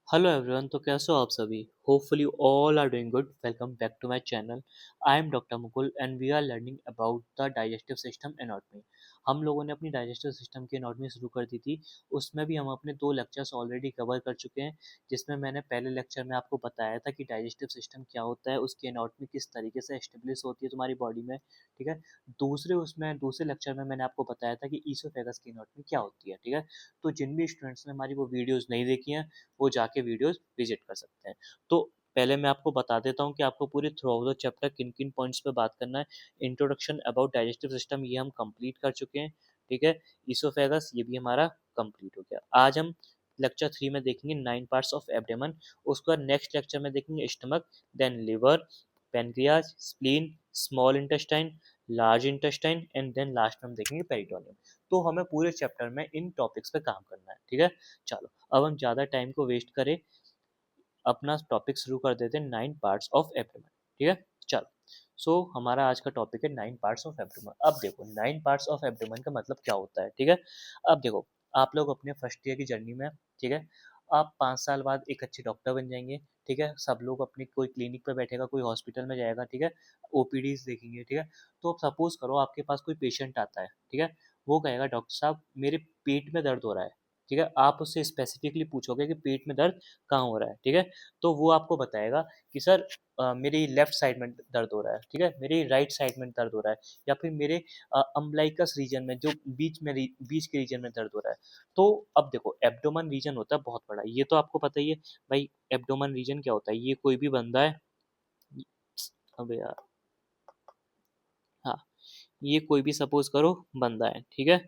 Hello everyone. तो कैसे हो आप सभी? Hopefully you all are doing good. Welcome back to my channel. I am doctor Mukul and we are learning about the digestive system anatomy. हम लोगों ने अपनी डाइजेस्टिव सिस्टम की एनाटॉमी शुरू कर दी थी। उसमें भी हम अपने दो लेक्चर्स ऑलरेडी कवर कर चुके हैं, जिसमें मैंने पहले लेक्चर में आपको बताया था कि डाइजेस्टिव सिस्टम क्या होता है, उसकी एनाटॉमी किस तरीके से एस्टेब्लिश होती है तुम्हारी बॉडी में। ठीक है। दूसरे लेक्चर में मैंने आपको बताया था कि ईसोफेगस की एनाटॉमी क्या होती है। ठीक है। तो जिन भी स्टूडेंट्स ने हमारी वो वीडियोस नहीं देखी हैं, वो जाके वीडियोस विजिट कर सकते हैं। तो पहले मैं आपको बता देता हूँ कि आपको पूरे थ्रू आउट द चैप्टर किन किन पॉइंट्स पे बात करना है। इंट्रोडक्शन अबाउट डाइजेस्टिव सिस्टम ये हम कंप्लीट कर चुके हैं। ठीक है। ईसोफेगस ये भी हमारा कंप्लीट हो गया। आज हम लेक्चर 3 में देखेंगे 9 पार्ट्स ऑफ एब्डोमेन। उसके बाद नेक्स्ट लेक्चर में देखेंगे stomach, then liver, pancreas, spleen, small intestine, large intestine and then last में हम देखेंगे पेरिटोनियम। तो हमें पूरे चैप्टर में इन टॉपिक्स पे काम करना है। ठीक है। चलो अब हम ज़्यादा टाइम को वेस्ट करें, अपना टॉपिक शुरू कर देते हैं 9 पार्ट्स ऑफ एब्डोमेन। ठीक है। चलो हमारा आज का टॉपिक है 9 पार्ट्स ऑफ एब्डोमेन। अब देखो 9 पार्ट्स ऑफ एब्डोमेन का मतलब क्या होता है। ठीक है। अब देखो आप लोग अपने फर्स्ट ईयर की जर्नी में, ठीक है, आप 5 साल बाद एक अच्छे डॉक्टर बन जाएंगे। ठीक है। सब लोग अपनी कोई क्लिनिक पे बैठेगा, कोई हॉस्पिटल में जाएगा। ठीक है। ओपीडीज देखेंगे। ठीक है। तो अब सपोज करो आपके पास कोई पेशेंट आता है। ठीक है। वो कहेगा डॉक्टर साहब मेरे पेट में दर्द हो रहा है। ठीक है। आप उससे स्पेसिफिकली पूछोगे कि पेट में दर्द कहाँ हो रहा है। ठीक है। तो वो आपको बताएगा कि सर मेरी लेफ्ट साइड में दर्द हो रहा है। ठीक है। मेरी राइट साइड में दर्द हो रहा है, या फिर मेरे अम्बलाइकस रीजन में, जो बीच के रीजन में दर्द हो रहा है। तो अब देखो एब्डोमन रीजन होता है बहुत बड़ा, ये तो आपको पता ही है भाई। एब्डोमन रीजन क्या होता है? ये कोई भी बंदा है, अबे यार, हाँ, ये कोई भी सपोज करो बंदा है। ठीक है।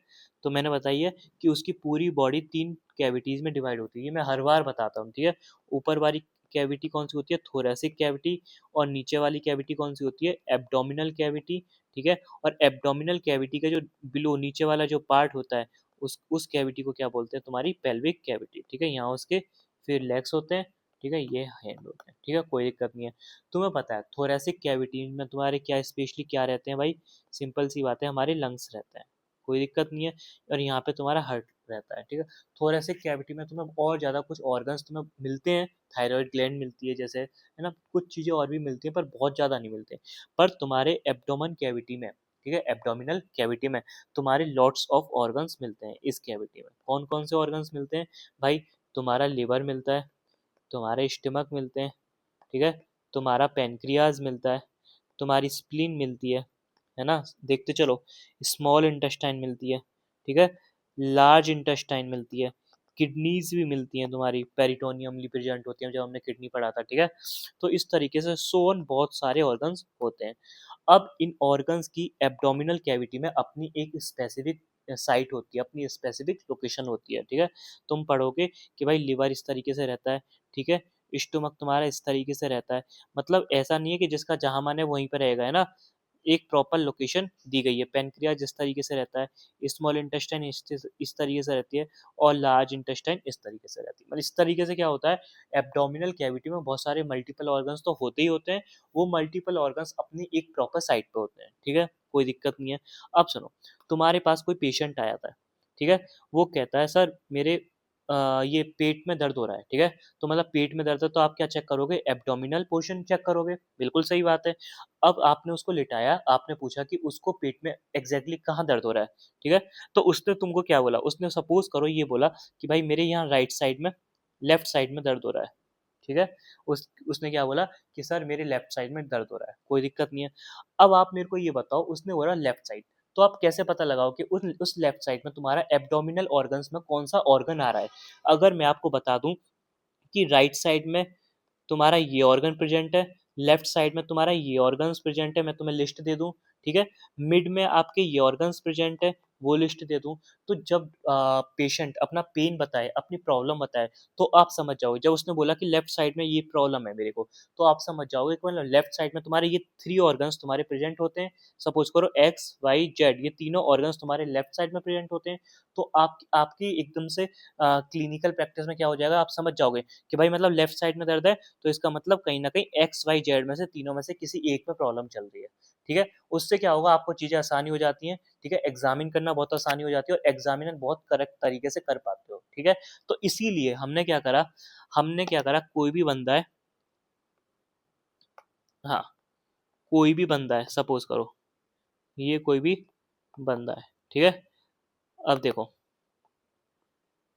तो मैंने बताई है कि उसकी पूरी बॉडी 3 कैविटीज में डिवाइड होती है। ये मैं हर बार बताता हूँ। ठीक है। ऊपर वाली कैविटी कौन सी होती है? Thoracic cavity. और नीचे वाली कैविटी कौन सी होती है? Abdominal cavity. ठीक है। और एब्डोमिनल कैविटी का जो बिलो नीचे वाला जो पार्ट होता है, उस कैविटी को क्या बोलते हैं? तुम्हारी पेल्विक कैविटी। ठीक है। यहाँ उसके फिर लेग्स होते हैं। ठीक है। ये हैंड होते हैं। ठीक है। कोई दिक्कत नहीं है। तुम्हें पता है थोरेसिक कैविटी में तुम्हारे क्या स्पेशली क्या रहते हैं भाई? सिंपल सी बात है, हमारे लंग्स रहते हैं। कोई दिक्कत नहीं है। और यहाँ पे तुम्हारा हार्ट रहता है। ठीक है। थोरेसिक कैविटी में तुम्हें और ज़्यादा कुछ ऑर्गन्स तुम्हें मिलते हैं। थायराइड ग्लैंड मिलती है जैसे, है ना, कुछ चीज़ें और भी मिलती हैं पर बहुत ज़्यादा नहीं मिलते। पर तुम्हारे एब्डोमन कैविटी में, ठीक है, एब्डोमिनल कैविटी में तुम्हारे लॉट्स ऑफ ऑर्गन्स मिलते हैं। इस कैविटी में कौन कौन से ऑर्गन्स मिलते हैं भाई? तुम्हारा लिवर मिलता है, तुम्हारे स्टमक मिलते हैं। ठीक है। तुम्हारा पेनक्रियाज मिलता है, तुम्हारी स्प्लीन मिलती है ना, देखते चलो। स्मॉल इंटेस्टाइन मिलती है। ठीक है। लार्ज इंटेस्टाइन मिलती है। किडनीज भी मिलती हैं, तुम्हारी पेरिटोनियम प्रेजेंट होती है, जब हमने किडनी पढ़ा था। ठीक है। तो इस तरीके से सोन बहुत सारे ऑर्गन्स होते हैं। अब इन ऑर्गन्स की एब्डोमिनल कैविटी में अपनी एक स्पेसिफिक साइट होती है, अपनी स्पेसिफिक लोकेशन होती है। ठीक है। तुम पढ़ोगे कि भाई लिवर इस तरीके से रहता है। ठीक है। स्टोमक तुम्हारा इस तरीके से रहता है। मतलब ऐसा नहीं है कि जिसका जहां मन है वहीं पर रहेगा, है ना। एक प्रॉपर लोकेशन दी गई है। पेनक्रियाज जिस तरीके से रहता है, स्मॉल इंटेस्टाइन इस तरीके से रहती है, और लार्ज इंटेस्टाइन इस तरीके से रहती है। मतलब इस तरीके से क्या होता है, एब्डोमिनल कैविटी में बहुत सारे मल्टीपल ऑर्गन्स तो होते ही होते हैं। वो मल्टीपल ऑर्गन्स अपनी एक प्रॉपर साइट पे होते हैं। ठीक है। कोई दिक्कत नहीं है। अब सुनो, तुम्हारे पास कोई पेशेंट आया था। ठीक है। वो कहता है सर मेरे ये पेट में दर्द हो रहा है। ठीक है। तो मतलब पेट में दर्द है तो आप क्या चेक करोगे? एब्डोमिनल पोर्शन चेक करोगे। बिल्कुल सही बात है। अब आपने उसको लिटाया, आपने पूछा कि उसको पेट में एग्जैक्टली कहाँ दर्द हो रहा है। ठीक है। तो उसने तुमको क्या बोला? उसने सपोज करो ये बोला कि भाई मेरे यहाँ राइट साइड में, लेफ्ट साइड में दर्द हो रहा है। ठीक है। उसने क्या बोला कि सर मेरे लेफ्ट साइड में दर्द हो रहा है। कोई दिक्कत नहीं है। अब आप मेरे को ये बताओ, उसने बोला लेफ्ट साइड, तो आप कैसे पता लगाओ कि उस लेफ्ट साइड में तुम्हारा एब्डोमिनल ऑर्गन्स में कौन सा ऑर्गन आ रहा है? अगर मैं आपको बता दूं कि राइट साइड में तुम्हारा ये ऑर्गन प्रेजेंट है, लेफ्ट साइड में तुम्हारा ये ऑर्गन्स प्रेजेंट है, मैं तुम्हें लिस्ट दे दूं। ठीक है। मिड में आपके ये ऑर्गन्स प्रेजेंट है, वो लिस्ट दे दूं। तो जब पेशेंट अपना पेन बताए, अपनी प्रॉब्लम बताए, तो आप समझ जाओगे। जब उसने बोला कि लेफ्ट साइड में ये प्रॉब्लम है मेरे को, तो आप समझ जाओगे कि मतलब लेफ्ट साइड में तुम्हारे ये 3 ऑर्गन्स तुम्हारे प्रेजेंट होते हैं। सपोज करो एक्स वाई जेड, ये तीनों ऑर्गन्स तुम्हारे लेफ्ट साइड में प्रेजेंट होते हैं। तो आप आपकी एकदम से क्लिनिकल प्रैक्टिस में क्या हो जाएगा, आप समझ जाओगे कि भाई मतलब लेफ्ट साइड में दर्द है, तो इसका मतलब कहीं ना कहीं एक्स वाई जेड में से तीनों में से किसी एक में प्रॉब्लम चल रही है। ठीक है। उससे क्या होगा, आपको चीजें आसानी हो जाती हैं। ठीक है। एग्जामिन करना बहुत आसानी हो जाती है और एग्जामिनर बहुत करेक्ट तरीके से कर पाते हो। ठीक है। तो इसीलिए हमने क्या करा, हमने क्या करा, कोई भी बंदा है, हाँ कोई भी बंदा है, सपोज करो ये कोई भी बंदा है, ठीक है। अब देखो,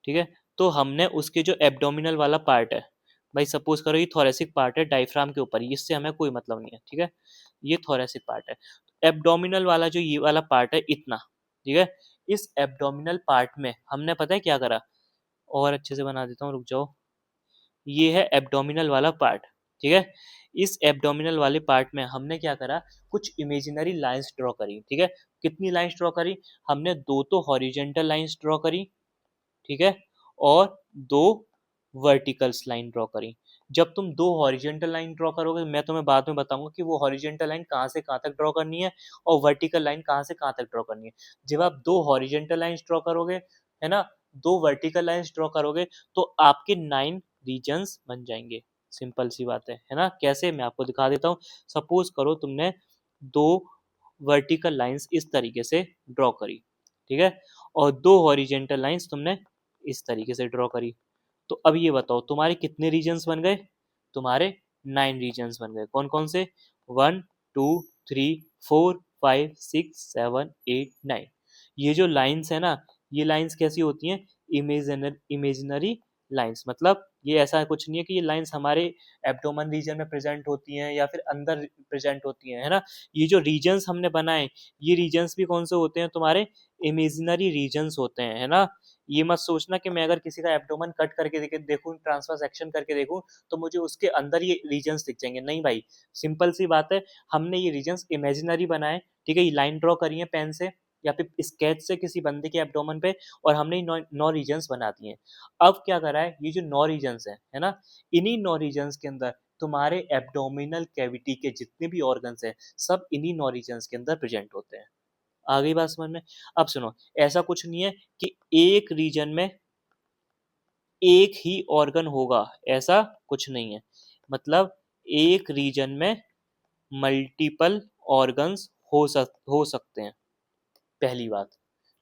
ठीक है, तो हमने उसके जो एब्डोमिनल वाला पार्ट है, भाई सपोज करो ये थोरेसिक पार्ट है डायफ्राम के ऊपर, इससे हमें कोई मतलब नहीं है, ठीक है, ये थोरेसिक पार्ट है। एब्डोमिनल वाला जो ये वाला पार्ट है इतना, ठीक है, इस एब्डोमिनल पार्ट में हमने पता है क्या करा, और अच्छे से बना देता हूँ, रुक जाओ, ये है एब्डोमिनल वाला पार्ट, ठीक है। इस एब्डोमिनल वाले पार्ट में हमने क्या करा, कुछ इमेजिनरी लाइंस ड्रॉ करी, ठीक है। कितनी लाइंस ड्रॉ करी हमने, दो तो हॉरिजेंटल लाइंस ड्रॉ करी, ठीक है, और दो वर्टिकल्स लाइन ड्रॉ करी। जब तुम दो हॉरिजेंटल लाइन ड्रॉ करोगे, मैं तुम्हें बाद में बताऊंगा कि वो हॉरिजेंटल लाइन कहाँ से कहाँ तक ड्रॉ करनी है और वर्टिकल लाइन कहाँ से कहाँ तक ड्रॉ करनी है। जब आप दो हॉरिजेंटल लाइंस ड्रॉ करोगे, है ना, दो वर्टिकल लाइंस ड्रॉ करोगे, तो आपके 9 रीजन्स बन जाएंगे। सिंपल सी बात है ना, कैसे, मैं आपको दिखा देता हूँ। सपोज करो तुमने दो वर्टिकल लाइंस इस तरीके से ड्रॉ करी, ठीक है, और दो हॉरिजेंटल लाइंस तुमने इस तरीके से ड्रॉ करी, तो अब ये बताओ तुम्हारे कितने रीजन्स बन गए, तुम्हारे 9 रीजन्स बन गए। कौन कौन से, 1 2 3 4 5 6 7 8 9। ये जो लाइंस है ना, ये लाइंस कैसी होती हैं, इमेजिनरी लाइंस, मतलब ये ऐसा कुछ नहीं है कि ये लाइंस हमारे एब्डोमन रीजन में प्रेजेंट होती हैं या फिर अंदर प्रेजेंट होती हैं, है ना। ये जो रीजन्स हमने बनाए, ये रीजन्स भी कौन से होते हैं, तुम्हारे इमेजिनरी रीजन्स होते हैं, है ना। ये मत सोचना कि मैं अगर किसी का एब्डोमेन कट करके देखूं, ट्रांसफर सेक्शन करके देखूं, तो मुझे उसके अंदर ये रीजन्स दिख जाएंगे, नहीं भाई। सिंपल सी बात है, हमने ये रीजन्स इमेजिनरी बनाए, ठीक है, ये लाइन ड्रॉ करी है पेन से या फिर स्केच से किसी बंदे के एब्डोमेन पे, और हमने 9 रीजन्स बना दिए हैं। अब क्या करा है, ये जो 9 रीजन्स है ना, इन्हीं 9 रीजन्स के अंदर तुम्हारे एब्डोमिनल कैविटी के जितने भी ऑर्गन्स हैं, सब इन्हीं 9 रीजन्स के अंदर प्रेजेंट होते हैं। आ गई बात समझ में। अब सुनो, ऐसा कुछ नहीं है कि एक रीजन में एक ही ऑर्गन होगा, ऐसा कुछ नहीं है। मतलब एक रीजन में मल्टीपल ऑर्गन्स हो सकते हैं, पहली बात,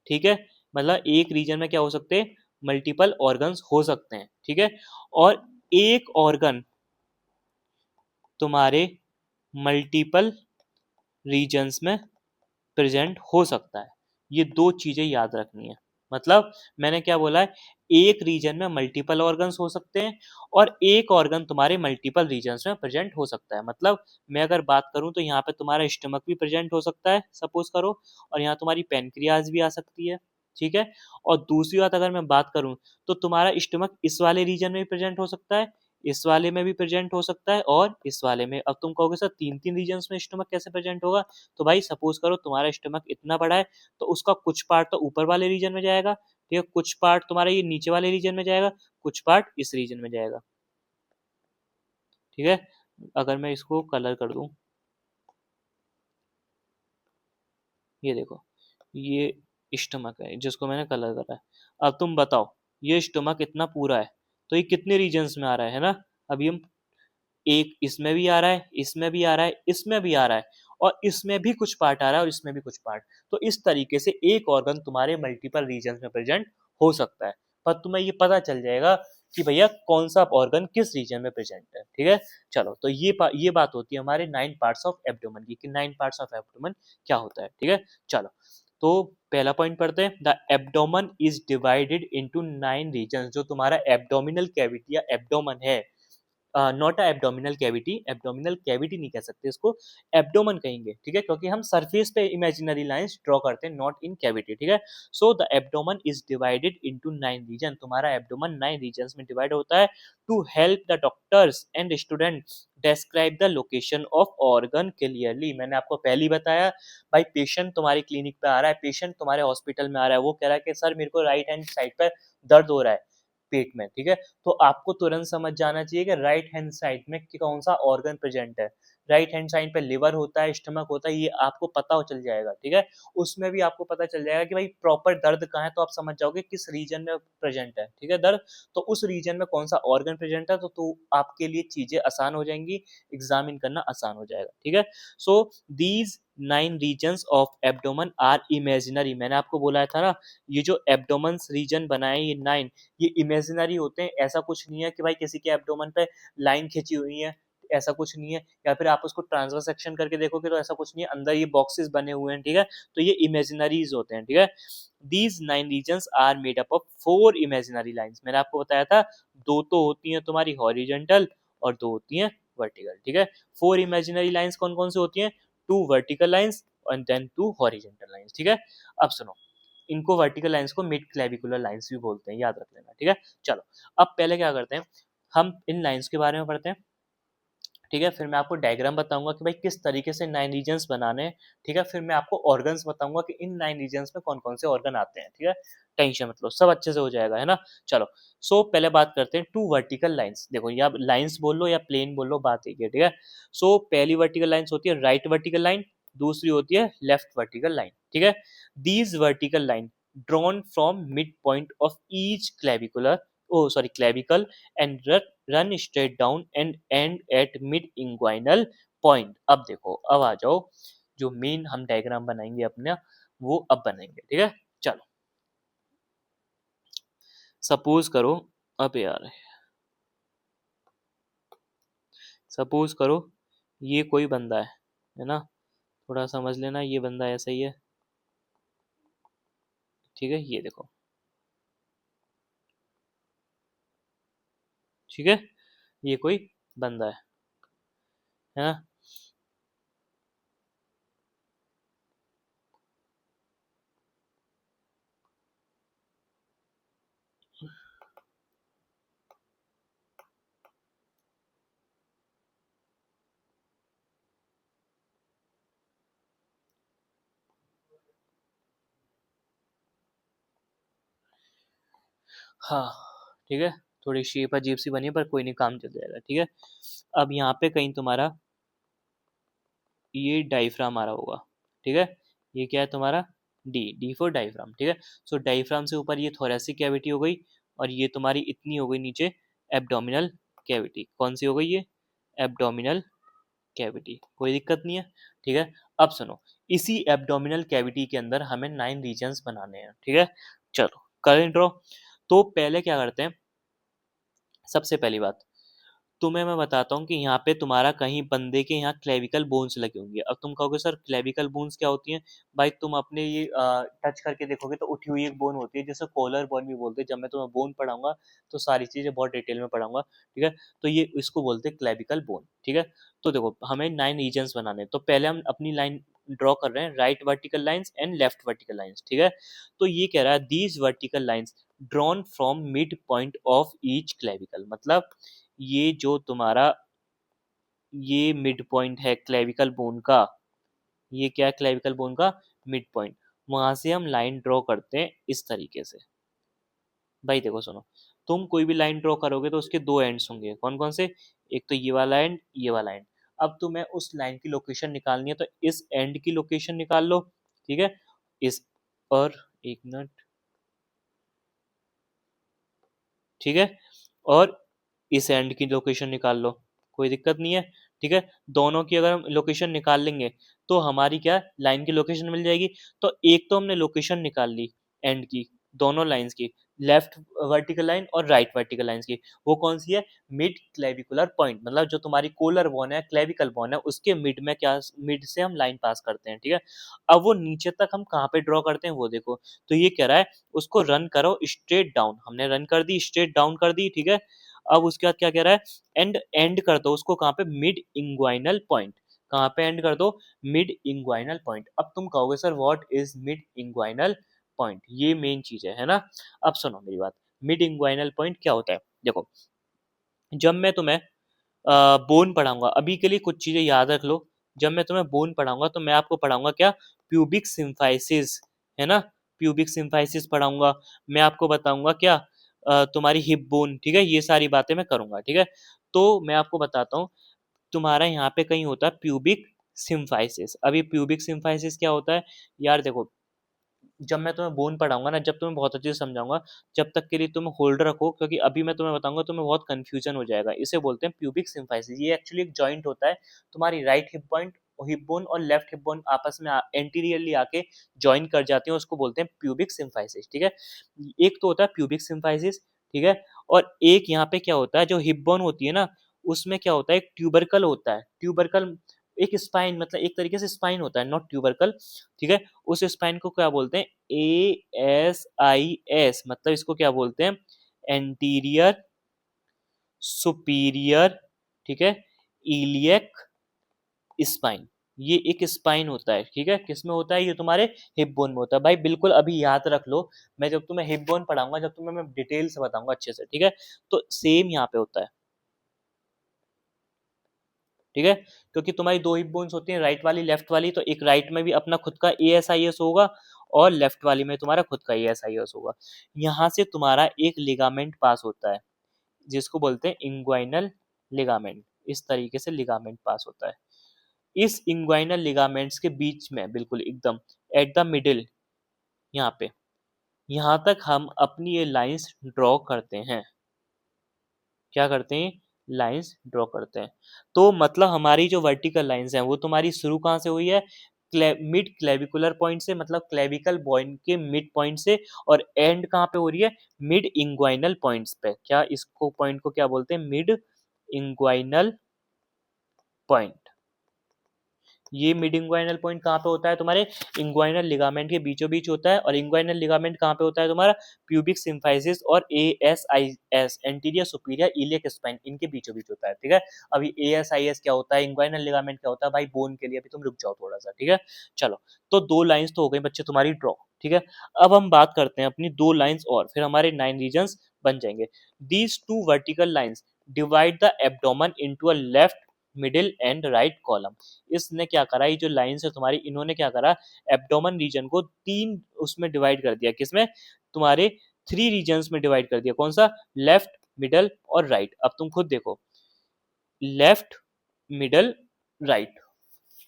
ठीक है। मतलब एक रीजन में क्या हो सकते हैं, मल्टीपल ऑर्गन्स हो सकते हैं, ठीक है। और एक ऑर्गन तुम्हारे मल्टीपल रीजन्स में प्रेजेंट हो सकता है। ये दो चीजें याद रखनी है। मतलब मैंने क्या बोला है, एक रीजन में मल्टीपल ऑर्गन्स हो सकते हैं और एक ऑर्गन तुम्हारे मल्टीपल रीजन्स में प्रेजेंट हो सकता है। मतलब मैं अगर बात करूं तो यहाँ पे तुम्हारा स्टमक भी प्रेजेंट हो सकता है, सपोज करो, और यहाँ तुम्हारी पेनक्रियाज भी आ सकती है, ठीक है। और दूसरी बात अगर मैं बात करूं, तो तुम्हारा स्टमक इस वाले रीजन में भी प्रेजेंट हो सकता है, इस वाले में भी प्रेजेंट हो सकता है, और इस वाले में। अब तुम कहोगे सर तीन तीन रीजन्स में स्टमक कैसे प्रेजेंट होगा, तो भाई सपोज करो तुम्हारा स्टमक इतना बड़ा है, तो उसका कुछ पार्ट तो ऊपर वाले रीजन में जाएगा, ठीक है, कुछ पार्ट तुम्हारा ये नीचे वाले रीजन में जाएगा, कुछ पार्ट इस रीजन में जाएगा, ठीक है। अगर मैं इसको कलर कर दूं, ये देखो, ये स्टमक है जिसको मैंने कलर करा है। अब तुम बताओ, ये स्टमक इतना पूरा है, तो ये कितने रीजन्स में आ रहा है ना। अभी हम एक इसमें भी आ रहा है, इसमें भी आ रहा है, इसमें भी आ रहा है, और इसमें भी कुछ पार्ट आ रहा है, और इसमें भी कुछ पार्ट। तो इस तरीके से एक ऑर्गन तुम्हारे मल्टीपल रीजन्स में प्रेजेंट हो सकता है, पर तुम्हें ये पता चल जाएगा कि भैया कौन सा ऑर्गन किस रीजन में प्रेजेंट है, ठीक है। चलो, तो ये बात होती है हमारे 9 पार्ट्स ऑफ एब्डोमेन की, कि 9 पार्ट्स ऑफ एब्डोमेन क्या होता है, ठीक है। चलो, तो पहला पॉइंट पढ़ते हैं, the abdomen is divided into 9 regions. जो तुम्हारा एब्डोमिनल कैविटी या एब्डोमेन है, not a abdominal cavity, abdominal cavity नहीं कह सकते इसको, एब्डोमन कहेंगे, ठीक है, क्योंकि हम सरफेस पे इमेजिनरी लाइंस ड्रॉ करते हैं, नॉट इन कैविटी, ठीक है। So the abdomen is divided into 9 region. तुम्हारा एब्डोमन 9 रीजन्स में डिवाइड होता है, to help the doctors and students describe the location of organ clearly. मैंने आपको पहले ही बताया, भाई पेशेंट तुम्हारी क्लिनिक पे आ रहा है, पेशेंट तुम्हारे हॉस्पिटल में आ रहा है, वो कह रहा है कि सर मेरे को राइट हैंड साइड पर दर्द हो रहा है, पेट में, ठीक है। तो आपको तुरंत समझ जाना चाहिए कि राइट हैंड साइड में कौन सा ऑर्गन प्रेजेंट है। राइट हैंड साइड पे लिवर होता है, स्टमक होता है, ये आपको पता चल जाएगा, ठीक है। उसमें भी आपको पता चल जाएगा कि भाई प्रॉपर दर्द कहाँ है, तो आप समझ जाओगे किस रीजन में प्रेजेंट है, ठीक है, दर्द। तो उस रीजन में कौन सा ऑर्गन प्रेजेंट है, तो आपके लिए चीजें आसान हो जाएंगी, एग्जामिन करना आसान हो जाएगा, ठीक है। So these 9 regions of abdomen are imaginary. मैंने आपको बोला था ना, ये जो एब्डोमेन रीजन बनाए ये 9, ये इमेजिनरी होते हैं। ऐसा कुछ नहीं है कि भाई किसी के एब्डोमेन पे लाइन खींची हुई है, ऐसा कुछ नहीं है। या फिर आप उसको ट्रांसवर्स सेक्शन करके देखोगे तो ऐसा कुछ नहीं है, अंदर ये बॉक्सेस बने हुए हैं, ठीक है। तो ये इमेजिनरीज होते हैं, ठीक है। These 9 regions are made up of 4 imaginary lines. मैंने आपको बताया था, 2 तो होती हैं तुम्हारी हॉरिजेंटल और 2 होती हैं वर्टिकल, ठीक है। 4 इमेजिनरी लाइन्स कौन कौन सी होती हैं? 2 vertical lines and then 2 horizontal lines, ठीक है। अब सुनो, इनको वर्टिकल लाइन्स को मिड क्लेविकुलर लाइन्स भी बोलते हैं, याद रख लेना, ठीक है। चलो, अब पहले क्या करते हैं, हम इन लाइन्स के बारे में पढ़ते हैं, ठीक है। फिर मैं आपको डायग्राम बताऊंगा कि भाई किस तरीके से 9 रीजन्स बनाने हैं, ठीक है। फिर मैं आपको ऑर्गन्स बताऊंगा कि इन 9 रीजन्स में कौन कौन से ऑर्गन आते हैं, ठीक है। टेंशन मत लो, सब अच्छे से हो जाएगा, है ना। चलो, सो पहले बात करते हैं 2 वर्टिकल लाइन्स। देखो, या लाइन्स बोल लो या प्लेन बोल लो, बात एक है, ठीक है। सो पहली वर्टिकल लाइन्स होती है राइट वर्टिकल लाइन, दूसरी होती है लेफ्ट वर्टिकल लाइन, ठीक है। These vertical line drawn from mid point of each clavicular, oh sorry, clavicle, and run straight down and end at mid inguinal point. अब देखो, अब आ जाओ, जो मेन हम डायग्राम बनाएंगे अपने, वो अब बनाएंगे, ठीक है। चलो, सपोज करो, अब यार, सपोज करो ये कोई बंदा है ना, थोड़ा समझ लेना, ये बंदा ऐसा ही है, ठीक है। ये देखो, ठीक है, ये कोई बंदा है ना। हाँ, ठीक है, थोड़ी शेप अजीब सी बनी है, पर कोई नहीं, काम चल जाएगा, ठीक है। अब यहाँ पे कहीं तुम्हारा ये डायफ्राम आ रहा होगा, ठीक है। ये क्या है तुम्हारा? डी, डी फॉर डायफ्राम, ठीक है। सो डायफ्राम से ऊपर ये थोरेसिक कैविटी हो गई, और ये तुम्हारी इतनी हो गई नीचे एब्डोमिनल कैविटी। कौन सी हो गई ये? एब्डोमिनल कैविटी, कोई दिक्कत नहीं है, ठीक है। अब सुनो, इसी एब्डोमिनल कैविटी के अंदर हमें 9 रीजन्स बनाने हैं, ठीक है। चलो, करें ड्रॉ। तो पहले क्या करते हैं, सबसे पहली बात, तुम्हें मैं बताता हूँ कि यहाँ पे तुम्हारा कहीं बंदे के यहाँ क्लेविकल बोन्स लगे होंगे। अब तुम कहोगे सर क्लेविकल बोन्स क्या होती हैं? भाई तुम अपने ये टच करके देखोगे तो उठी हुई एक बोन होती है, जिसे कॉलर बोन भी बोलते हैं। जब मैं तुम्हें बोन पढ़ाऊंगा तो सारी चीजें बहुत डिटेल में पढ़ाऊंगा, ठीक है। तो ये इसको बोलते हैं क्लेविकल बोन, ठीक है। तो देखो, हमें 9 रीजन्स बनाने हैं, तो पहले हम अपनी लाइन ड्रॉ कर रहे हैं, right vertical lines and left vertical lines, ठीक है। तो ये कह रहा है these vertical lines drawn from mid point of each clavicle, मतलब ये जो तुम्हारा ये मिड पॉइंट है क्लेविकल बोन का, ये क्या है क्लेविकल बोन का? Mid point. वहां से हम लाइन ड्रॉ करते हैं इस तरीके से। भाई देखो सुनो, तुम कोई भी लाइन ड्रॉ करोगे तो उसके दो एंड्स होंगे, कौन कौन से? एक तो ये वाला एंड, ये वाला एंड। अब तुम्हें उस लाइन की लोकेशन निकालनी है, तो इस एंड की लोकेशन निकाल लो, ठीक है। इस, और एक मिनट, ठीक है, और इस एंड की लोकेशन निकाल लो, कोई दिक्कत नहीं है, ठीक है। दोनों की अगर हम लोकेशन निकाल लेंगे तो हमारी क्या लाइन की लोकेशन मिल जाएगी। तो एक तो हमने लोकेशन निकाल ली एंड की, दोनों लाइंस की, लेफ्ट वर्टिकल लाइन और राइट वर्टिकल लाइंस की। वो कौन सी है? मिड क्लेविकुलर पॉइंट, मतलब जो तुम्हारी कोलर बोन है, क्लेविकल बोन है, उसके मिड में क्या, मिड से हम लाइन पास करते हैं, ठीक है। अब वो नीचे तक हम कहाँ पे ड्रॉ करते हैं वो देखो। तो ये कह रहा है उसको रन करो स्ट्रेट डाउन, हमने रन कर दी, स्ट्रेट डाउन कर दी, ठीक है। अब उसके बाद क्या कह रहा है? एंड एंड कर दो उसको कहाँ पे? Mid inguinal point. कहाँ पे एंड कर दो? Mid inguinal point. अब तुम कहोगे sir what is mid inguinal point? ये मेन चीज है ना। अब सुनो मेरी बात, मिड इंग्वाइनल पॉइंट क्या होता है? देखो, जब मैं तुम्हें बोन पढ़ाऊंगा, अभी के लिए कुछ चीजें याद रख लो। जब मैं तुम्हें बोन पढ़ाऊंगा तो मैं आपको पढ़ाऊंगा क्या? प्यूबिक सिम्फाइसिस, है ना। प्यूबिक सिम्फाइसिस पढ़ाऊंगा। मैं आपको बताऊंगा क्या? तुम्हारी हिप बोन, ठीक है। ये सारी बातें मैं करूंगा, ठीक है। तो मैं आपको बताता हूँ, तुम्हारा यहाँ पे कहीं होता है प्यूबिक सिम्फाइसिस। अब ये प्यूबिक सिम्फाइसिस क्या होता है यार? देखो, जब मैं तुम्हें बोन पढ़ाऊंगा ना, जब तुम्हें बहुत अच्छे से समझाऊंगा, जब तक के लिए तुम होल्ड रखो, क्योंकि अभी मैं तुम्हें बताऊंगा तुम्हें बहुत कंफ्यूजन हो जाएगा। इसे बोलते हैं प्यूबिक सिम्फाइसिस। ये एक्चुअली एक जॉइंट होता है, तुम्हारी राइट हिप बोन और लेफ्ट हिप बोन आपस में एंटीरियरली आके ज्वाइन कर जाती हैं, उसको बोलते हैं प्यूबिक सिम्फाइसिस। ठीक है, एक तो होता है प्यूबिक सिम्फाइसिस, ठीक है। और एक यहाँ पे क्या होता है, जो हिप बोन होती है ना, उसमें क्या होता है, एक ट्यूबरकल होता है। ट्यूबरकल एक स्पाइन, मतलब एक तरीके से स्पाइन होता है, नॉट ट्यूबरकल। ठीक है, उस स्पाइन को क्या बोलते हैं? ASIS, मतलब इसको क्या बोलते हैं? एंटीरियर सुपीरियर, ठीक है, इलियक स्पाइन। ये एक स्पाइन होता है, ठीक है। किसमें होता है? ये तुम्हारे हिप बोन में होता है। भाई बिल्कुल अभी याद रख लो, मैं जब तुम्हें हिप बोन पढ़ाऊंगा, जब तुम्हें मैं डिटेल से बताऊंगा अच्छे से, ठीक है, तो सेम यहाँ पे होता है। ठीक है, क्योंकि तुम्हारी दो हिप बोन्स होती हैं, राइट वाली लेफ्ट वाली, तो एक राइट में भी अपना खुद का ASIS होगा और लेफ्ट वाली में तुम्हारा खुद का ASIS होगा। यहाँ से तुम्हारा एक लिगामेंट पास होता है, जिसको बोलते हैं इंग्वाइनल लिगामेंट। इस तरीके से लिगामेंट पास होता है। इस इंग्वाइनल लिगामेंट्स के बीच में बिल्कुल एकदम एट द मिडिल, यहाँ पे, यहाँ तक हम अपनी ये लाइंस ड्रॉ करते हैं। क्या करते हैं? लाइंस ड्रॉ करते हैं। तो मतलब हमारी जो वर्टिकल लाइंस हैं वो तुम्हारी शुरू कहाँ से हुई है? मिड क्लेविकुलर पॉइंट से, मतलब क्लेविकल पॉइंट के मिड पॉइंट से, और एंड कहाँ पे हो रही है? मिड इंग्वाइनल पॉइंट्स पे। क्या इसको पॉइंट को क्या बोलते हैं? Mid inguinal point. ये मिड इंग्वाइनल पॉइंट कहाँ पे होता है? तुम्हारे इंग्वाइनल लिगामेंट के बीचों बीच होता है। और इंग्वाइनल लिगामेंट कहाँ पे होता है? तुम्हारा प्यूबिक सिम्फाइसिस और ASIS, anterior superior iliac spine, इनके बीचों बीच होता है। ठीक है, अभी ASIS क्या होता है, इंग्वाइनल लिगामेंट क्या होता है, भाई बोन के लिए अभी तुम रुक जाओ थोड़ा सा। ठीक है, चलो, तो दो लाइंस तो हो गई बच्चे तुम्हारी ड्रॉ। ठीक है, अब हम बात करते हैं अपनी दो लाइंस और, फिर हमारे 9 रीजन्स बन जाएंगे। These two vertical lines divide the abdomen into a left, middle and right column. इसने क्या करा, ये जो लाइंस है तुम्हारी, इन्होंने क्या करा, एब्डोमेन रीजन को तीन उसमें डिवाइड कर दिया। किसमें? तुम्हारे 3 रीजन्स में डिवाइड कर दिया। कौन सा? लेफ्ट, मिडल और राइट। अब तुम खुद देखो, लेफ्ट, मिडल, राइट।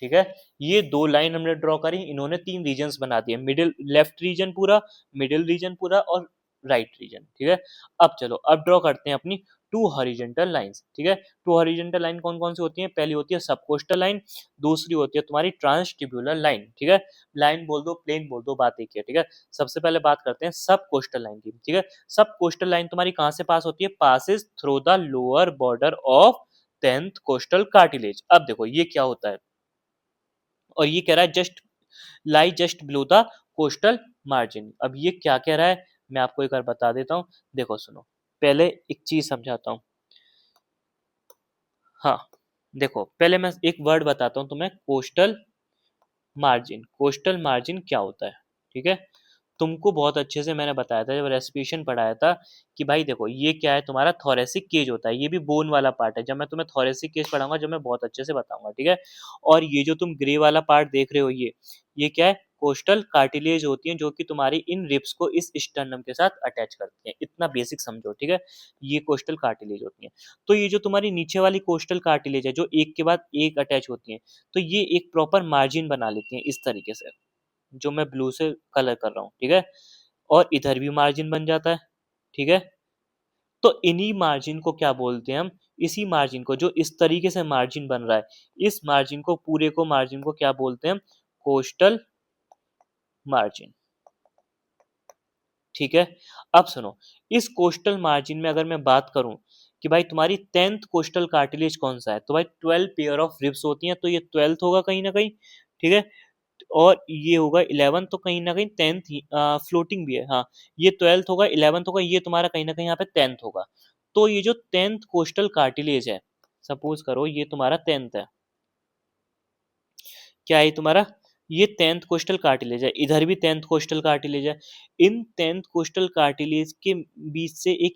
ठीक है, ये दो लाइन हमने ड्रॉ करी, इन्होंने 3 रीजन्स बना दिए, मिडिल लेफ्ट रीजन पूरा, मिडिल रीजन पूरा और राइट रीजन। ठीक है, अब चलो, अब ड्रॉ करते हैं अपनी 2 हॉरिजॉन्टल लाइंस। ठीक है, 2 हॉरिजॉन्टल लाइन कौन कौन सी होती है? पहली होती है सब कोस्टल लाइन, दूसरी होती है तुम्हारी ट्रांसटिब्यूलर लाइन। ठीक है, लाइन बोल दो, प्लेन बोल दो, बात एक ही है। ठीक है, सबसे पहले बात करते हैं सब कोस्टल लाइन की। ठीक है, सब कोस्टल लाइन तुम्हारी कहां से पास होती है? Passes through the lower border of 10th costal cartilage. अब देखो ये क्या होता है, और ये कह रहा है just lie just below the coastal margin. अब ये क्या कह रहा है, मैं आपको एक बार बता देता हूँ। देखो सुनो, पहले एक चीज समझाता हूँ। हाँ, देखो पहले मैं एक वर्ड बताता हूँ तुम्हें, कोस्टल मार्जिन। कोस्टल मार्जिन क्या होता है? ठीक है, तुमको बहुत अच्छे से मैंने बताया था जब रेस्पिरेशन पढ़ाया था, कि भाई देखो ये क्या है, तुम्हारा थोरेसिक केज होता है, ये भी बोन वाला पार्ट है। जब मैं तुम्हें थोरेसिक केज पढ़ाऊंगा, जब मैं बहुत अच्छे से बताऊंगा। ठीक है, और ये जो तुम ग्रे वाला पार्ट देख रहे हो, ये क्या है? कोस्टल कार्टिलेज होती है, जो कि तुम्हारी इन रिब्स को इस स्टर्नम के साथ अटैच करती हैं। इतना बेसिक समझो। ठीक है, ये कोस्टल कार्टिलेज होती हैं। तो ये जो तुम्हारी नीचे वाली कोस्टल कार्टिलेज है, जो एक के बाद एक अटैच होती हैं, तो ये एक प्रॉपर मार्जिन बना लेती हैं इस तरीके से, जो मैं ब्लू से कलर कर रहा हूँ। ठीक है, और इधर भी मार्जिन बन जाता है। ठीक है, तो इन्हीं मार्जिन को क्या बोलते हैं हम? इसी मार्जिन को, जो इस तरीके से मार्जिन बन रहा है, इस मार्जिन को, पूरे को मार्जिन को क्या बोलते हैं हम? Coastal margin. ठीक है, अब सुनो, इस कोस्टल मार्जिन में अगर मैं बात करूं कि भाई तुम्हारी 10th कोस्टल कार्टिलेज कौन सा है, तो भाई 12 पेयर ऑफ रिब्स होती हैं, तो ये 12th होगा कहीं ना कहीं। ठीक है, और ये होगा 11, तो कहीं ना कहीं 10th फ्लोटिंग भी है। हाँ, ये 12th होगा, 11th होगा, ये तुम्हारा कहीं ना कहीं यहाँ पे 10th होगा। तो ये जो 10th कोस्टल कार्टिलेज है, सपोज करो ये तुम्हारा 10th है। क्या है तुम्हारा? ये 10th कोस्टल कार्टिलेज है, इधर भी 10th कोस्टल कार्टिलेज है। इन 10th कोस्टल कार्टिलेज के बीच से एक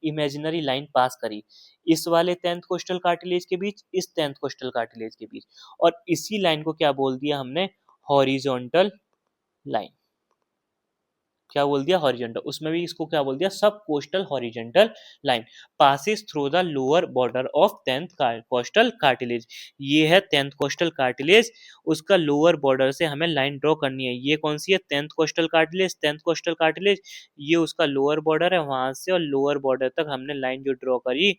इमेजिनरी लाइन पास करी, इस वाले 10th कोस्टल कार्टिलेज के बीच, इस 10th कोस्टल कार्टिलेज के बीच, और इसी लाइन को क्या बोल दिया हमने? Horizontal line. क्या बोल दिया, हॉरिजेंटल, उसमें भी इसको क्या बोल दिया, सब coastal horizontal line passes through the lower border of tenth costal cartilage. ये है टेंथ कोस्टल कार्टिलेज, उसका लोअर बॉर्डर से हमें लाइन ड्रॉ करनी है। ये कौन सी है, tenth costal cartilage, tenth costal cartilage, ये उसका लोअर बॉर्डर है, वहां से और लोअर बॉर्डर तक हमने लाइन जो ड्रॉ करी,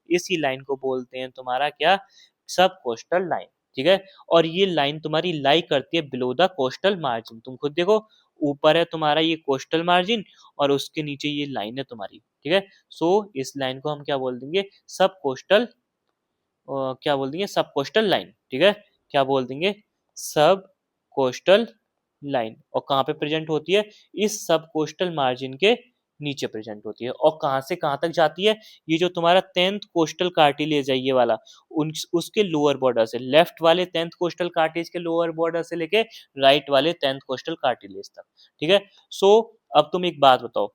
इसी लाइन को बोलते हैं तुम्हारा क्या, सब कोस्टल लाइन। ठीक है, और ये लाइन तुम्हारी लाई करती है बिलो द कोस्टल मार्जिन। तुम खुद देखो, ऊपर है तुम्हारा ये कोस्टल मार्जिन और उसके नीचे ये लाइन है तुम्हारी। ठीक है, सो इस लाइन को हम क्या बोल देंगे, सब कोस्टल, क्या बोल देंगे, सब कोस्टल लाइन। ठीक है, क्या बोल देंगे, सब कोस्टल लाइन। और कहाँ पे प्रेजेंट होती है, इस सब कोस्टल मार्जिन के नीचे प्रेजेंट होती है। और कहाँ से कहाँ तक जाती है, ये जो तुम्हारा टेंथ कोस्टल कार्टिलेज है ये वाला, उसके लोअर बॉर्डर से, लेफ्ट वाले टेंथ कोस्टल कार्टिलेज के लोअर बॉर्डर से लेके राइट वाले टेंथ कोस्टल कार्टिलेज तक। ठीक है, सो अब तुम एक बात बताओ,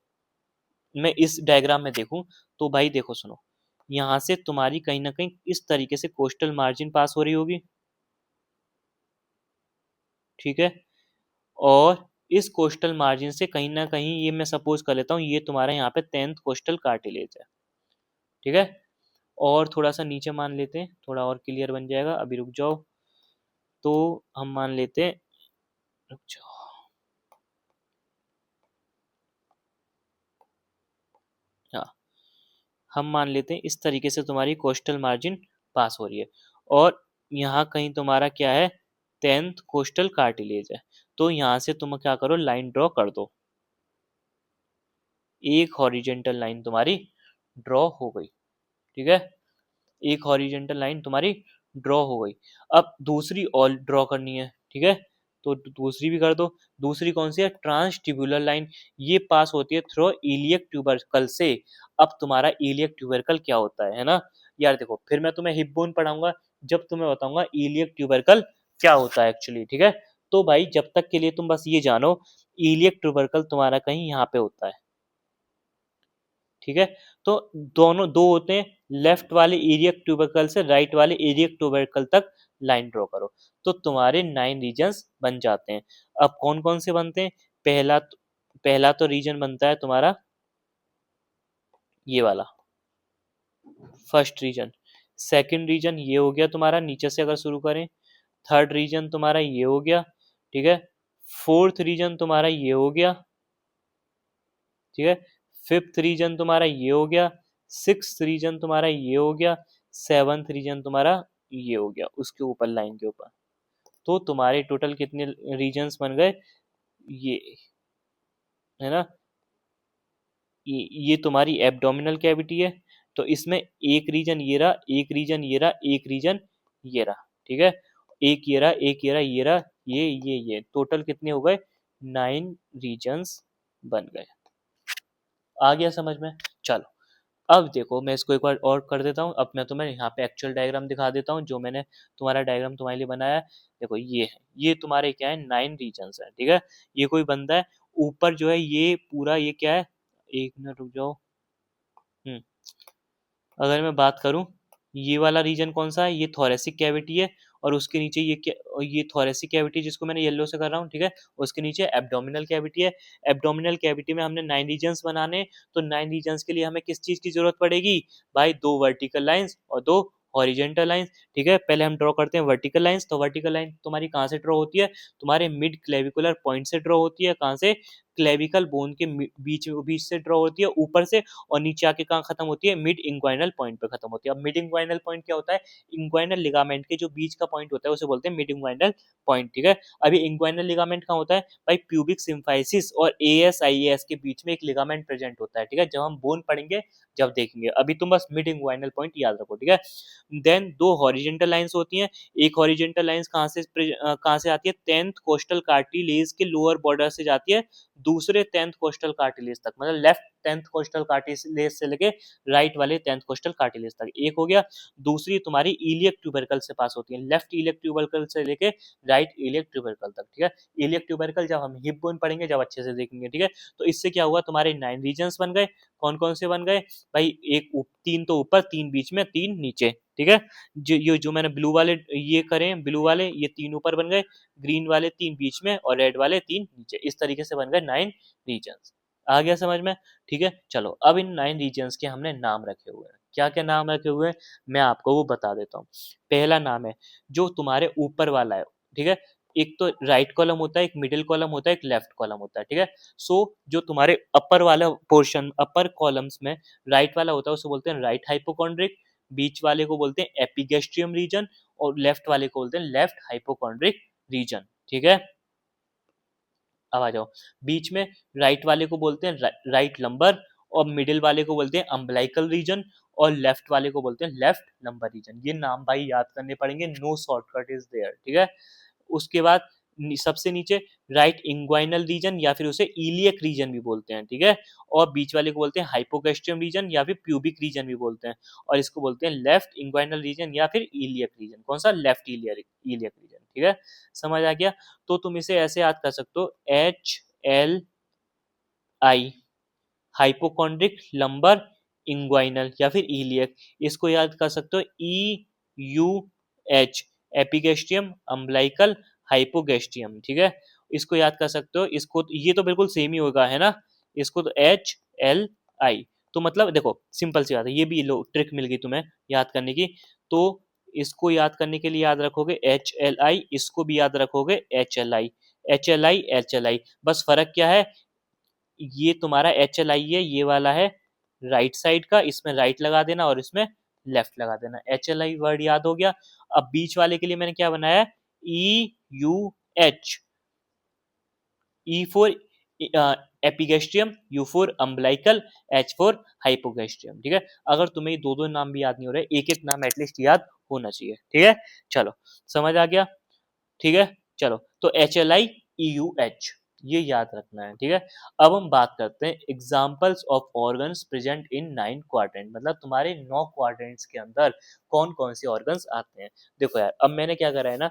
मैं इस डायग्राम में देखूं तो भाई देखो सुनो, यहाँ से तुम्हारी कहीं ना कहीं इस तरीके से कोस्टल मार्जिन पास हो रही होगी। ठीक है, और इस कोस्टल मार्जिन से कहीं ना कहीं, ये मैं सपोज कर लेता हूँ, ये तुम्हारा यहाँ पे टेंथ कोस्टल कार्टिलेज है। ठीक है, और थोड़ा सा नीचे मान लेते हैं, थोड़ा और क्लियर बन जाएगा, अभी रुक जाओ। तो हम मान लेते हैं, रुक जाओ, हाँ, हम मान लेते हैं इस तरीके से तुम्हारी कोस्टल मार्जिन पास हो रही है, और यहाँ कहीं तुम्हारा क्या है, टेंथ कोस्टल कार्टिलेज है। तो यहाँ से तुम क्या करो, लाइन ड्रॉ कर दो, एक हॉरिजेंटल लाइन तुम्हारी ड्रॉ हो गई। ठीक है, एक हॉरिजेंटल लाइन तुम्हारी ड्रॉ हो गई। अब दूसरी और ड्रॉ करनी है। ठीक है, तो दूसरी भी कर दो। दूसरी कौन सी है, ट्रांस ट्यूबुलर लाइन, ये पास होती है थ्रू इलियक ट्यूबरकल से। अब तुम्हारा इलियक ट्यूबरकल क्या होता है ना यार, देखो फिर मैं तुम्हें हिप बोन पढ़ाऊंगा, जब तुम्हें बताऊंगा इलियक ट्यूबरकल क्या होता है एक्चुअली। ठीक है, तो भाई जब तक के लिए तुम बस ये जानो, इलियक ट्यूबरकल तुम्हारा कहीं यहाँ पे होता है। ठीक है, तो दोनों दो होते हैं, लेफ्ट वाले एरियक ट्यूबरकल से राइट वाले एरियक ट्यूबरकल तक लाइन ड्रॉ करो, तो तुम्हारे 9 रीजन्स बन जाते हैं। अब कौन कौन से बनते हैं, पहला तो रीजन बनता है तुम्हारा ये वाला, फर्स्ट रीजन। सेकंड रीजन ये हो गया तुम्हारा, नीचे से अगर शुरू करें, थर्ड रीजन तुम्हारा ये हो गया। ठीक है, फोर्थ रीजन तुम्हारा ये हो गया। ठीक है, फिफ्थ रीजन तुम्हारा ये हो गया, सिक्स रीजन तुम्हारा ये हो गया, सेवंथ रीजन तुम्हारा ये हो गया, उसके ऊपर लाइन के ऊपर। तो तुम्हारे टोटल कितने रीजन्स बन गए, ये है ना, ये तुम्हारी एब्डोमिनल कैविटी है, तो इसमें एक रीजन ये रहा, एक रीजन ये रहा, एक रीजन ये रहा। ठीक है, एक ये रहा, एक ये रहा, ये रहा, ये टोटल कितने हो गए, 9 रीजन्स बन गए। आ गया समझ में, चलो अब देखो मैं इसको एक बार और कर देता हूँ। अब मैं तुम्हें यहाँ पे एक्चुअल डायग्राम दिखा देता हूँ, जो मैंने तुम्हारा डायग्राम तुम्हारे लिए बनाया है। देखो ये है, ये तुम्हारे क्या है, 9 रीजन्स है। ठीक है, ये कोई बंदा है, ऊपर जो है ये पूरा, ये क्या है, एक मिनट रुक जाओ। हम्म, अगर मैं बात करूं, ये वाला रीजन कौन सा है, ये थोरेसिक कैविटी है, और उसके नीचे ये क्या, ये थोरेसिक कैविटी जिसको मैंने येलो से कर रहा हूँ। ठीक है, उसके नीचे एब्डोमिनल कैविटी है। एब्डोमिनल कैविटी में हमने 9 रीजन्स बनाने हैं, तो 9 रीजन्स के लिए हमें किस चीज की जरूरत पड़ेगी भाई, 2 वर्टिकल लाइंस और 2 हॉरिजेंटल लाइंस। ठीक है, पहले हम ड्रॉ करते हैं वर्टिकल लाइंस। तो वर्टिकल लाइन तुम्हारी कहाँ से ड्रॉ होती है, तुम्हारे मिड क्लेविकुलर पॉइंट से ड्रॉ होती है। कहाँ से, क्लेविकल बोन के बीच बीच से ड्रॉ होती है ऊपर से, और नीचे आके कहाँ खत्म होती है, मिड इंग्वाइनल पॉइंट पे खत्म होती है। अब मिड इंग्वाइनल पॉइंट क्या होता है, इंग्वाइनल लिगामेंट के जो बीच का पॉइंट होता है उसे बोलते हैं मिड इंग्वाइनल पॉइंट। ठीक है, अभी इंग्वाइनल लिगामेंट कहाँ होता है भाई, प्यूबिक सिम्फाइसिस और AS के बीच में एक लिगामेंट प्रेजेंट होता है। ठीक है, जब हम बोन पढ़ेंगे जब देखेंगे, अभी तुम बस मिड इंग्वाइनल पॉइंट याद रखो। ठीक है, देन 2 हॉरिजेंटल लाइंस होती हैं। एक हॉरिजेंटल लाइंस कहाँ से आती है, 10th कोस्टल कार्टिलेज के लोअर बॉर्डर से जाती है दूसरे 10th कोस्टल कार्टिलेज तक, मतलब लेफ्ट 10th कोस्टल कार्टिलेज से लेके राइट वाले 10th कोस्टल कार्टिलेज तक, एक हो गया। दूसरी तुम्हारी इलियक ट्यूबरकल से पास होती है, लेफ्ट इलियक ट्यूबरकल से लेके राइट इलियक ट्यूबरकल तक। ठीक है, इलियक ट्यूबरकल जब हम हिप बोन पढ़ेंगे जब अच्छे से देखेंगे। ठीक है, तो इससे क्या हुआ, तुम्हारे 9 रीजन्स बन गए। कौन कौन से बन गए भाई, एक तीन तो ऊपर, तीन बीच में, तीन नीचे। ठीक है। जो मैंने ब्लू वाले ये करे हैं, ब्लू वाले ये 3 ऊपर बन गए, ग्रीन वाले 3 बीच में और रेड वाले 3 नीचे। इस तरीके से बन गए 9 रीजन्स। आ गया समझ में? ठीक है। चलो अब इन 9 रीजन्स के हमने नाम रखे हुए हैं। क्या-क्या नाम रखे हुए हैं मैं आपको वो बता देता हूँ। पहला नाम है जो तुम्हारे ऊपर वाला है, ठीक है? एक तो राइट कॉलम होता है, एक मिडिल कॉलम होता है, एक लेफ्ट कॉलम होता है, ठीक है? सो जो तुम्हारे अपर वाला पोर्शन, अपर कॉलम्स में राइट वाला होता है उसे बोलते हैं राइट हाइपोकॉन्ड्रिक, बीच वाले को बोलते हैं एपिगैस्ट्रियम रीजन और लेफ्ट वाले को बोलते हैं लेफ्ट हाइपोकॉन्ड्रिक रीजन, ठीक है। अब आ जाओ, बीच में राइट वाले को बोलते हैं राइट लंबर और मिडिल वाले को बोलते हैं अम्बिलिकल रीजन और लेफ्ट वाले को बोलते हैं लेफ्ट लंबर रीजन। ये नाम भाई याद करने पड़ेंगे, नो शॉर्टकट इज देयर, ठीक है। उसके बाद सबसे नीचे राइट इंग्वाइनल रीजन या फिर उसे इलियक रीजन भी बोलते हैं, ठीक है। और बीच वाले को बोलते हैं हाइपोगैस्ट्रियम रीजन या फिर प्यूबिक रीजन भी बोलते हैं और इसको बोलते हैं लेफ्ट इंग्वाइनल रीजन या फिर इलियक रीजन। कौन सा? लेफ्ट इलियक रीजन, ठीक है। समझ आ गया? तो तुम इसे ऐसे याद कर सकते हो, HLI हाइपोकॉन्ड्रिक, लंबर, इंग्वाइनल या फिर इलियक। इसको याद कर सकते हो EUH एपिगैस्ट्रियम, अम्बिलिकल, हाइपोगैस्ट्रियम, ठीक है। इसको याद कर सकते हो। इसको ये तो बिल्कुल सेम ही होगा, है ना। इसको तो HLI तो मतलब देखो सिंपल सी बात है, ये भी लो ट्रिक मिल गई तुम्हें याद करने की। तो इसको याद करने के लिए याद रखोगे HLI, इसको भी याद रखोगे HLI, HLI, बस फर्क क्या है, ये तुम्हारा HLI है, ये वाला है राइट साइड का, इसमें राइट लगा देना और इसमें लेफ्ट लगा देना। HLI वर्ड याद हो गया। अब बीच वाले के लिए मैंने क्या बनाया? EUH, E for epigastrium, U for umbilical, H for hypogastrium, ठीक है। अगर तुम्हें दो दो नाम भी याद नहीं हो रहे, एक एक नाम एटलीस्ट याद होना चाहिए, ठीक है। चलो समझ आ गया, ठीक है। चलो तो HLI EUH ये याद रखना है, ठीक है। अब हम बात करते हैं examples of organs present in 9 quadrant, मतलब तुम्हारे 9 क्वाड्रेंट्स के अंदर कौन कौन से ऑर्गन्स आते हैं। देखो यार, अब मैंने क्या करा है ना,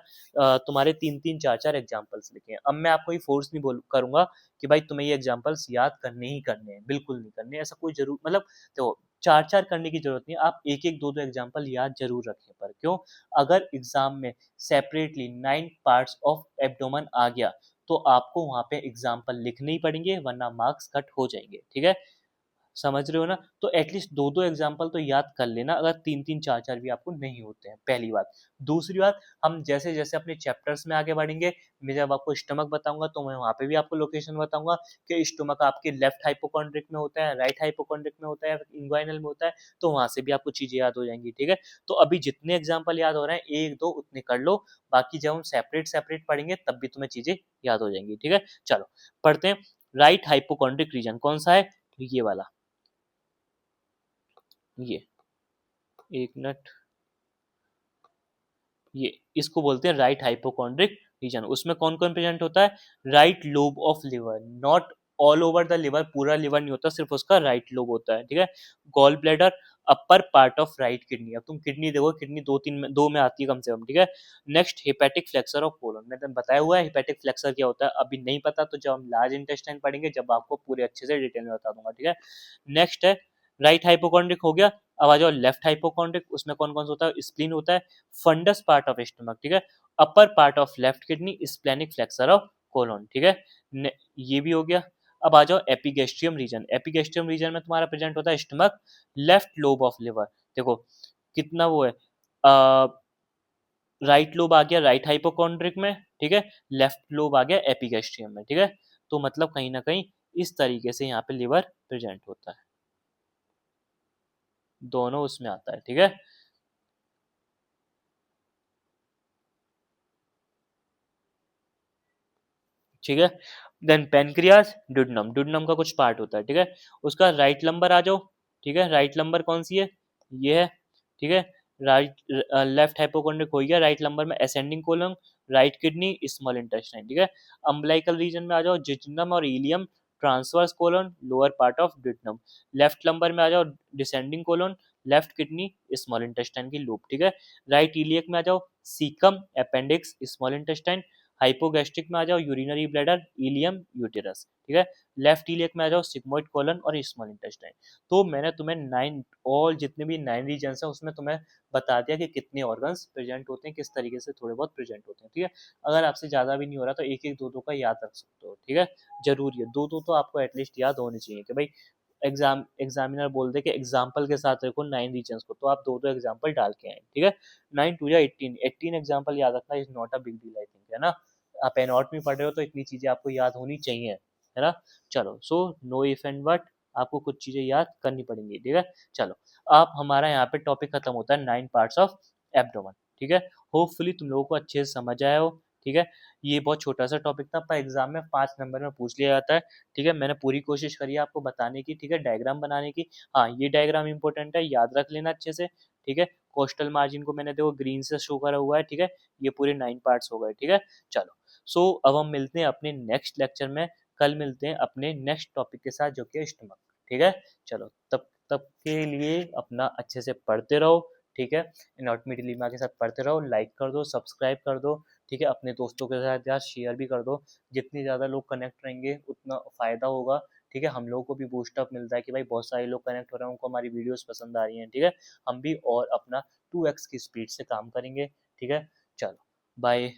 तुम्हारे 3-3 4-4 एग्जाम्पल्स लिखे हैं। अब मैं आपको ये फोर्स नहीं बोल करूंगा कि भाई तुम्हें ये एग्जाम्पल्स याद करने ही करने हैं, बिल्कुल नहीं करने, ऐसा कोई जरूर मतलब देखो 4-4 करने की जरूरत नहीं है, आप एक एक दो दो एग्जाम्पल याद जरूर रखें। पर क्यों? अगर एग्जाम में सेपरेटली 9 पार्ट्स ऑफ एब्डोमेन आ गया तो आपको वहां पे एग्जाम्पल लिखने ही पड़ेंगे, वरना मार्क्स कट हो जाएंगे, ठीक है। समझ रहे हो ना। तो एटलीस्ट दो दो एग्जाम्पल तो याद कर लेना, अगर 3-3 4-4 भी आपको नहीं होते हैं, पहली बात। दूसरी बात, हम जैसे जैसे अपने चैप्टर्स में आगे बढ़ेंगे, मैं जब आपको स्टमक बताऊंगा तो मैं वहां पे भी आपको लोकेशन बताऊंगा कि स्टमक आपके लेफ्ट हाइपोकॉन्ड्रिक में होता है, राइट हाइपोकॉन्ड्रिक में होता है, इंग्वाइनल में होता है, तो वहां से भी आपको चीजें याद हो जाएंगी, ठीक है। तो अभी जितने एग्जाम्पल याद हो रहे हैं एक दो उतने कर लो, बाकी जब हम सेपरेट सेपरेट पढ़ेंगे तब भी तुम्हें चीजें याद हो जाएंगी, ठीक है। चलो पढ़ते हैं। राइट हाइपोकॉन्ड्रिक रीजन कौन सा है? ये वाला, ये एक मिनट, ये इसको बोलते हैं राइट हाइपोकॉन्ड्रिक रीजन। उसमें कौन कौन प्रेजेंट होता है? Right lobe of liver, not all over the liver, पूरा लिवर नहीं होता, सिर्फ उसका राइट लोब होता है, ठीक है। Gall bladder, upper part of right kidney. अब तुम किडनी देखो, किडनी दो में आती है कम से कम, ठीक है। Next hepatic flexor of colon, मैंने बताया हुआ है हिपैटिक फ्लेक्सर क्या होता है, अभी नहीं पता तो जब हम लार्ज इंटेस्टाइन पढ़ेंगे जब आपको पूरे अच्छे से डिटेल में बता दूंगा, ठीक है। नेक्स्ट है राइट हाइपोकॉन्ड्रिक हो गया। अब आ जाओ लेफ्ट हाइपोकॉन्ड्रिक, उसमें कौन कौन सा होता है? स्प्लीन होता है, फंडस पार्ट ऑफ स्टमक, ठीक है। Upper part of left kidney, splenic flexure of colon, ठीक है। ये भी हो गया। अब आ जाओ एपिगैस्ट्रियम रीजन। एपिगैस्ट्रियम रीजन में तुम्हारा प्रेजेंट होता है stomach, left lobe of liver. देखो कितना वो है, राइट लोब आ गया राइट हाइपोकॉन्ड्रिक में, ठीक है। लेफ्ट लोब आ गया एपिगैस्ट्रियम में, ठीक है। तो मतलब कहीं ना कहीं इस तरीके से यहाँ पे लिवर प्रेजेंट होता है, दोनों उसमें आता है, ठीक है। ठीक है। देन पेनक्रियास, डुडनम, डुडनम का कुछ पार्ट होता है, ठीक है। उसका राइट लंबर आ जाओ, ठीक है। राइट लंबर कौन सी है? ये है, ठीक है। राइट लेफ्ट हाइपोकॉन्ड्रिक हो गया, राइट लंबर में ascending colon, right kidney, small intestine, ठीक है। अम्बिलिकल रीजन में आ जाओ, जिजनम और ileum, transverse colon, lower part of duodenum. Left lumbar में आ जाओ, descending colon, left kidney, small intestine की लूप, ठीक है। राइट इलियक में आ जाओ, caecum, appendix, small intestine, hypogastric में आ जाओ यूरिनरी ब्लैडर, इलियम, यूटेरस, ठीक है। लेफ्ट इलियक में आ जाओ सिग्मोइड कोलन और स्मॉल इंटेस्टाइन। तो मैंने तुम्हें 9 ऑल जितने भी 9 रीजन्स हैं उसमें तुम्हें बता दिया कि कितने ऑर्गन्स प्रेजेंट होते हैं, किस तरीके से थोड़े बहुत प्रेजेंट होते हैं, ठीक है। अगर आपसे ज़्यादा भी नहीं हो रहा तो एक एक दो दो का याद रख सकते हो, ठीक है। जरूरी है, दो दो तो आपको एटलीस्ट याद होने चाहिए कि भाई एग्जामिनर बोल दे कि एग्जाम्पल के साथ रखो 9 रीजन्स को, तो आप दो दो एग्जाम्पल डाल के आए, ठीक है। 9 टू या 18, 18 एग्जाम्पल याद रखना is not a big deal I think, है ना। आप एनॉटमी पढ़ रहे हो तो इतनी चीजें आपको याद होनी चाहिए, है ना। चलो, so know if and but, आपको कुछ चीजें याद करनी पड़ेंगी, ठीक है। चलो, आप हमारा यहाँ पे टॉपिक खत्म होता है 9 पार्ट्स ऑफ एब्डोमेन, ठीक है। होपफुली तुम लोगों को अच्छे से समझ आया हो, ठीक है। ये बहुत छोटा सा टॉपिक था, पर एग्जाम में 5 नंबर में पूछ लिया जाता है, ठीक है। मैंने पूरी कोशिश करी है आपको बताने की, ठीक है, डायग्राम बनाने की। हाँ, ये डायग्राम इंपॉर्टेंट है, याद रख लेना अच्छे से, ठीक है। कोस्टल मार्जिन को मैंने देखो ग्रीन से शो करा हुआ है, ठीक है। ये पूरे 9 पार्ट्स हो गए, ठीक है। चलो, सो अब हम मिलते हैं अपने नेक्स्ट लेक्चर में। कल मिलते हैं अपने नेक्स्ट टॉपिक के साथ जो कि है स्टमक, ठीक है। चलो, तब तब के लिए अपना अच्छे से पढ़ते रहो, ठीक है। एनाटॉमी डिलीमा के साथ पढ़ते रहो, लाइक कर दो, सब्सक्राइब कर दो, ठीक है। अपने दोस्तों के साथ यार शेयर भी कर दो। जितने ज़्यादा लोग कनेक्ट रहेंगे उतना फ़ायदा होगा, ठीक है। हम लोगों को भी बूस्टअप मिलता है कि भाई बहुत सारे लोग कनेक्ट हो रहे हैं, उनको हमारी वीडियोस पसंद आ रही हैं, ठीक है। हम भी और अपना 2x की स्पीड से काम करेंगे, ठीक है। चलो, बाय।